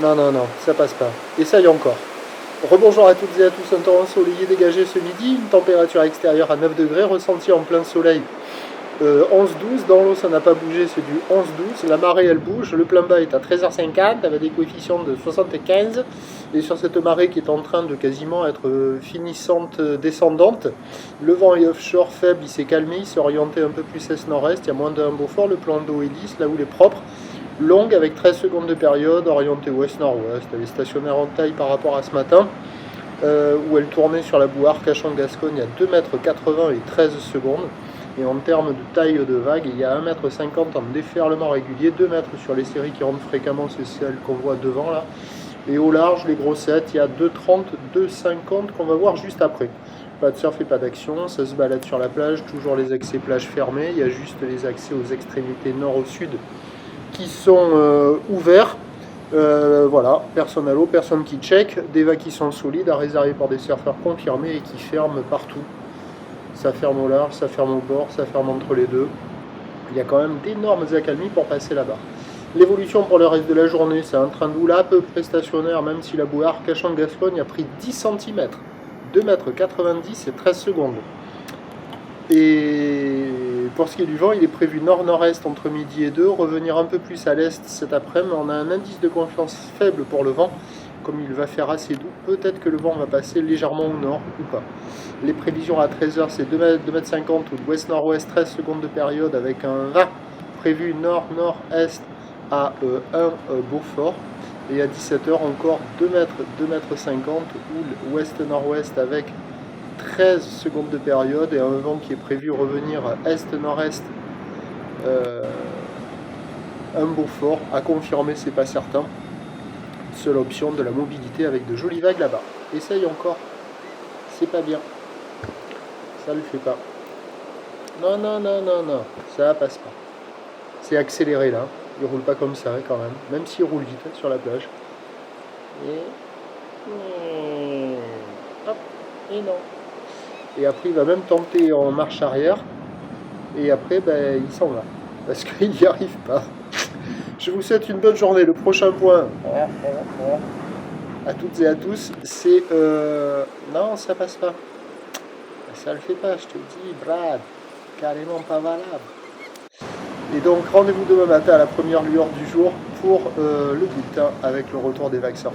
Non, non, non, ça passe pas. Essaye encore. Rebonjour à toutes et à tous, un temps ensoleillé dégagé ce midi, une température extérieure à 9 degrés, ressentie en plein soleil 11-12, dans l'eau ça n'a pas bougé, c'est du 11-12, la marée elle bouge, le plein bas est à 13h50 avec des coefficients de 75, et sur cette marée qui est en train de quasiment être finissante, descendante, le vent est offshore faible, il s'est calmé, il s'est orienté un peu plus est-nord-est, il y a moins d'un Beaufort, le plan d'eau est lisse, là où il est propre, longue avec 13 secondes de période, orientée ouest-nord-ouest, elle est stationnaire en taille par rapport à ce matin, où elle tournait sur la boue Arcachon-Gascogne à 2,80 m et 13 secondes. Et en termes de taille de vague, il y a 1,50 m en déferlement régulier, 2 mètres sur les séries qui rentrent fréquemment, c'est celle qu'on voit devant là. Et au large, les grossettes, il y a 2,30, 2,50 qu'on va voir juste après. Pas de surf et pas d'action, ça se balade sur la plage, toujours les accès plage fermés, il y a juste les accès aux extrémités nord au sud qui sont ouverts. Voilà, personne à l'eau, personne qui check, des vagues qui sont solides, à réserver par des surfeurs confirmés et qui ferment partout. Ça ferme au large, ça ferme au bord, ça ferme entre les deux. Il y a quand même d'énormes accalmies pour passer là-bas. L'évolution pour le reste de la journée, c'est un train de houle à peu près stationnaire, même si la boue Arcachon-Gascogne a pris 10 cm, 2,90 m et 13 secondes. Et pour ce qui est du vent, il est prévu nord-nord-est entre midi et 2, revenir un peu plus à l'est cet après-midi. On a un indice de confiance faible pour le vent, comme il va faire assez doux, peut-être que le vent va passer légèrement au nord ou pas. Les prévisions à 13h, c'est 2,50 m ou de ouest-nord-ouest, 13 secondes de période avec un vent prévu nord-nord-est à 1 Beaufort. Et à 17h encore 2 m, 2,50 m ou ouest-nord-ouest avec 13 secondes de période et un vent qui est prévu revenir est-nord-est, un Beaufort à confirmer, c'est pas certain. Seule option de la mobilité avec de jolies vagues là-bas. Essaye encore, c'est pas bien, ça le fait pas. Non, non, non, non, non, ça passe pas. C'est accéléré là, il roule pas comme ça quand même s'il roule vite sur la plage. Et hop, et non. Et après il va même tenter en marche arrière. Et après il s'en va. Parce qu'il n'y arrive pas. Je vous souhaite une bonne journée. Le prochain point, à toutes et à tous, c'est... Non, ça passe pas. Ça le fait pas, je te dis, Brad. Carrément pas valable. Et donc rendez-vous demain matin à la première lueur du jour pour le bulletin avec le retour des vagues surf.